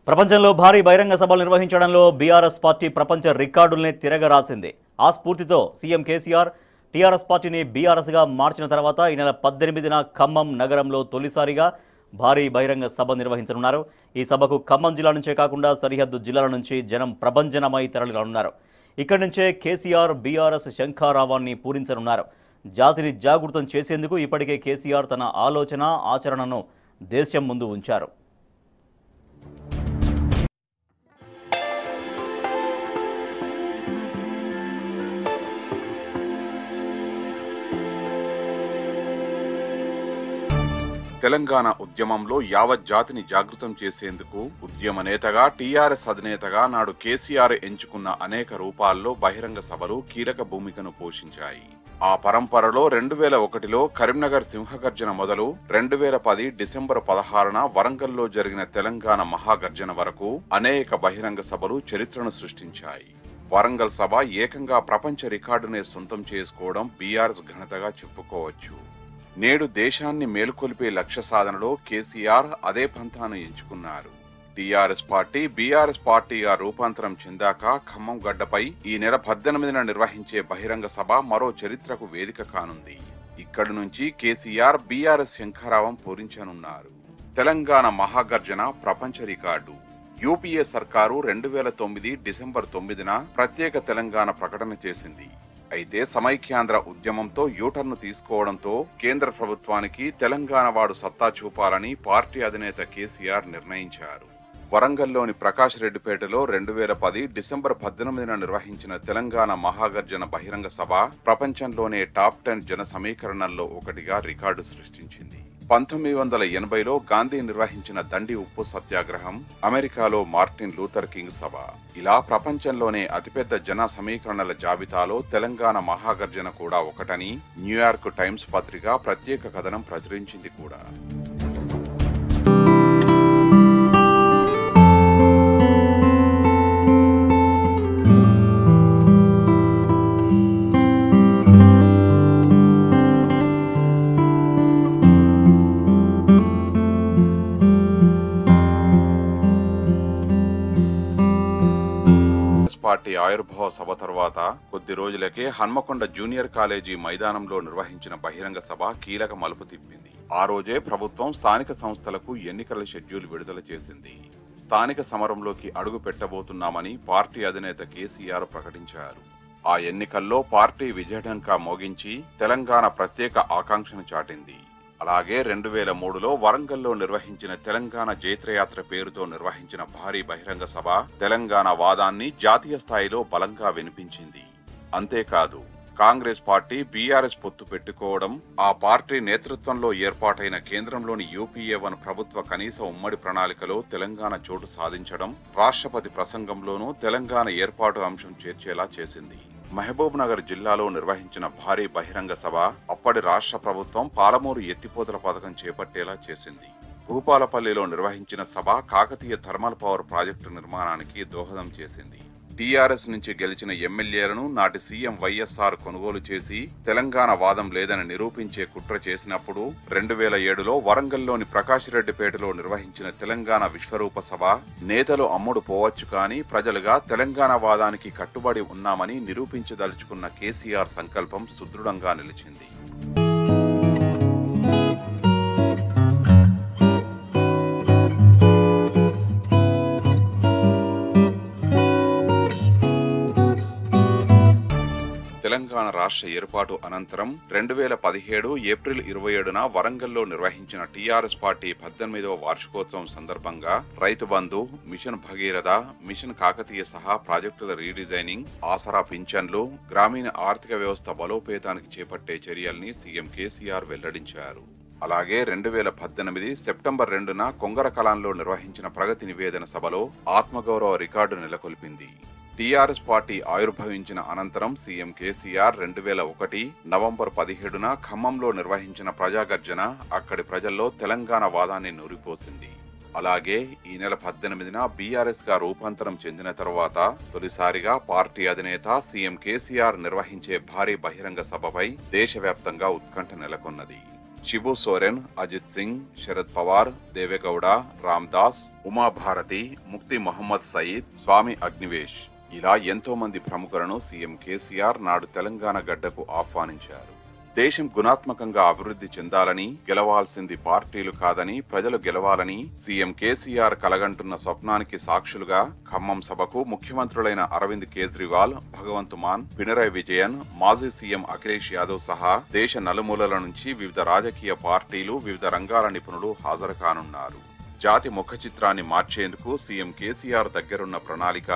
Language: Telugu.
ప్రపంచంలో భారీ బహిరంగ సభలు నిర్వహించడంలో బీఆర్ఎస్ పార్టీ ప్రపంచ రికార్డుల్ని తిరగరాసింది. ఆ స్ఫూర్తితో సీఎం కేసీఆర్ టీఆర్ఎస్ పార్టీని బీఆర్ఎస్గా మార్చిన తర్వాత ఈ నెల 18న ఖమ్మం నగరంలో తొలిసారిగా భారీ బహిరంగ సభ నిర్వహించనున్నారు. ఈ సభకు ఖమ్మం జిల్లా నుంచే కాకుండా సరిహద్దు జిల్లాల నుంచి జనం ప్రభంజనమై తరలిరానున్నారు. ఇక్కడి నుంచే కేసీఆర్ బీఆర్ఎస్ శంఖారావాన్ని పూరించనున్నారు. జాతిని జాగృతం చేసేందుకు ఇప్పటికే కేసీఆర్ తన ఆలోచన ఆచరణను దేశం ముందు ఉంచారు. తెలంగాణ ఉద్యమంలో యావత్ జాతిని జాగృతం చేసేందుకు ఉద్యమ నేతగా టీఆర్ఎస్ అధినేతగా నాడు కేసీఆర్ ఎంచుకున్న అనేక రూపాల్లో బహిరంగ సభలు కీలక భూమికను పోషించాయి. ఆ పరంపరలో 2001లో కరీంనగర్ సింహగర్జన మొదలు 2010 డిసెంబర్ 16న వరంగల్లో జరిగిన తెలంగాణ మహాగర్జన వరకు అనేక బహిరంగ సభలు చరిత్రను సృష్టించాయి. వరంగల్ సభ ఏకంగా ప్రపంచ రికార్డునే సొంతం చేసుకోవడం బీఆర్ఎస్ ఘనతగా చెప్పుకోవచ్చు. నేడు దేశాన్ని మేలుకొల్పే లక్ష్య సాధనలో కేసీఆర్ అదే పంథాను ఎంచుకున్నారు. టీఆర్ఎస్ పార్టీ బీఆర్ఎస్ పార్టీగా రూపాంతరం చెందాక ఖమ్మం గడ్డపై ఈ నెల 18న నిర్వహించే బహిరంగ సభ మరో చరిత్రకు వేదిక కానుంది. ఇక్కడి నుంచి కేసీఆర్ బీఆర్ఎస్ శంఖారావం పూరించనున్నారు. తెలంగాణ మహాగర్జన ప్రపంచ రికార్డు. యూపీఏ సర్కారు 2009 డిసెంబర్ 9న ప్రత్యేక తెలంగాణ ప్రకటన చేసింది. అయితే సమైక్యాంధ్ర ఉద్యమంతో యూటర్ను తీసుకోవడంతో కేంద్ర ప్రభుత్వానికి తెలంగాణ వాడు సత్తా చూపాలని పార్టీ అధినేత కేసీఆర్ నిర్ణయించారు. వరంగల్లోని ప్రకాష్ రెడ్డిపేటలో 2010 డిసెంబర్ 18న నిర్వహించిన తెలంగాణ మహాగర్జన బహిరంగ సభ ప్రపంచంలోనే టాప్ 10 జన సమీకరణల్లో ఒకటిగా రికార్డు సృష్టించింది. 1980లో గాంధీ నిర్వహించిన దండి ఉప్పు సత్యాగ్రహం, అమెరికాలో మార్టిన్ లూథర్ కింగ్ సభ, ఇలా ప్రపంచంలోనే అతిపెద్ద జన సమీకరణల జాబితాలో తెలంగాణ మహాగర్జన కూడా ఒకటని న్యూయార్క్ టైమ్స్ పత్రిక ప్రత్యేక కథనం ప్రచురించింది కూడా. పార్టీ ఆవిర్భావ సభ తర్వాత కొద్ది రోజులకే హన్మకొండ జూనియర్ కాలేజీ మైదానంలో నిర్వహించిన బహిరంగ సభ కీలక మలుపు తిప్పింది. ఆ రోజే ప్రభుత్వం స్థానిక సంస్థలకు ఎన్నికల షెడ్యూల్ విడుదల చేసింది. స్థానిక సమరంలోకి అడుగు పెట్టబోతున్నామని పార్టీ అధినేత కేసీఆర్ ప్రకటించారు. ఆ ఎన్నికల్లో పార్టీ విజయఢంకా మోగించి తెలంగాణ ప్రత్యేక ఆకాంక్షను చాటింది. అలాగే 2003లో వరంగల్లో నిర్వహించిన తెలంగాణ జైత్రయాత్ర పేరుతో నిర్వహించిన భారీ బహిరంగ సభ తెలంగాణ వాదాన్ని జాతీయ స్థాయిలో బలంగా వినిపించింది. అంతేకాదు కాంగ్రెస్ పార్టీ బీఆర్ఎస్ పొత్తు పెట్టుకోవడం, ఆ పార్టీ నేతృత్వంలో ఏర్పాటైన కేంద్రంలోని యూపీఏ-1 ప్రభుత్వ కనీస ఉమ్మడి ప్రణాళికలో తెలంగాణ చోటు సాధించడం, రాష్ట్రపతి ప్రసంగంలోనూ తెలంగాణ ఏర్పాటు అంశం చేర్చేలా చేసింది. మహబూబ్ నగర్ జిల్లాలో నిర్వహించిన భారీ బహిరంగ సభ అప్పటి రాష్ట్ర ప్రభుత్వం పాలమూరు ఎత్తిపోతల పథకం చేపట్టేలా చేసింది. భూపాలపల్లిలో నిర్వహించిన సభ కాకతీయ థర్మల్ పవర్ ప్రాజెక్టు నిర్మాణానికి దోహదం చేసింది. టీఆర్ఎస్ నుంచి గెలిచిన ఎమ్మెల్యేలను నాటి సీఎం వైఎస్ఆర్ కొనుగోలు చేసి తెలంగాణ వాదం లేదని నిరూపించే కుట్ర చేసినప్పుడు 2007లో వరంగల్లోని ప్రకాష్ రెడ్డిపేటలో నిర్వహించిన తెలంగాణ విశ్వరూప సభ నేతలు అమ్ముడు పోవచ్చు కానీ ప్రజలుగా తెలంగాణ వాదానికి కట్టుబడి ఉన్నామని నిరూపించదలుచుకున్న కేసీఆర్ సంకల్పం సుదృఢంగా నిలిచింది. తెలంగాణ రాష్ట్ర ఏర్పాటు అనంతరం 2017 ఏప్రిల్ 27న వరంగల్లో నిర్వహించిన టీఆర్ఎస్ పార్టీ 18వ వార్షికోత్సవం సందర్భంగా రైతు బంధు, మిషన్ భగీరథ, మిషన్ కాకతీయ సహా ప్రాజెక్టుల రీడిజైనింగ్, ఆసరా పింఛన్లు, గ్రామీణ ఆర్థిక వ్యవస్థ బలోపేతానికి చేపట్టే చర్యల్ని సీఎం కేసీఆర్ వెల్లడించారు. అలాగే 2018 సెప్టెంబర్ 2న కొంగరకలాన్లో నిర్వహించిన ప్రగతి నివేదన సభలో ఆత్మగౌరవ రికార్డు నెలకొల్పింది. టీఆర్ఎస్ పార్టీ ఆవిర్భవించిన అనంతరం సీఎం కేసీఆర్ 2001 నవంబర్ 17న ఖమ్మంలో నిర్వహించిన ప్రజాగర్జన అక్కడి ప్రజల్లో తెలంగాణ వాదాన్ని నూరిపోసింది. అలాగే ఈ నెల 18న బీఆర్ఎస్ గా రూపాంతరం చెందిన తర్వాత తొలిసారిగా పార్టీ అధినేత సీఎం కేసీఆర్ నిర్వహించే భారీ బహిరంగ సభపై దేశవ్యాప్తంగా ఉత్కంఠ నెలకొన్నది. శిబు సోరెన్, అజిత్ సింగ్, శరద్ పవార్, దేవేగౌడ, రామ్దాస్, ఉమాభారతి, ముక్తి మహమ్మద్ సయీద్, స్వామి అగ్నివేష్ ఇలా ఎంతో మంది ప్రముఖులను సీఎం కేసీఆర్ నాడు తెలంగాణ గడ్డకు ఆహ్వానించారు. దేశం గుణాత్మకంగా అభివృద్ధి చెందాలని, గెలవాల్సింది పార్టీలు కాదని ప్రజలు గెలవాలని సీఎం కేసీఆర్ కలగంటున్న స్వప్నానికి సాక్షులుగా ఖమ్మం సభకు ముఖ్యమంత్రులైన అరవింద్ కేజ్రీవాల్, భగవంత్ మాన్, పినరయ్ విజయన్, మాజీ సీఎం అఖిలేష్ యాదవ్ సహా దేశ నలుమూలల నుంచి వివిధ రాజకీయ పార్టీలు, వివిధ రంగాల నిపుణులు హాజరు కానున్నారు. జాతి ముఖ చిత్రాన్ని మార్చేందుకు సీఎం కేసీఆర్ దగ్గరున్న ప్రణాళిక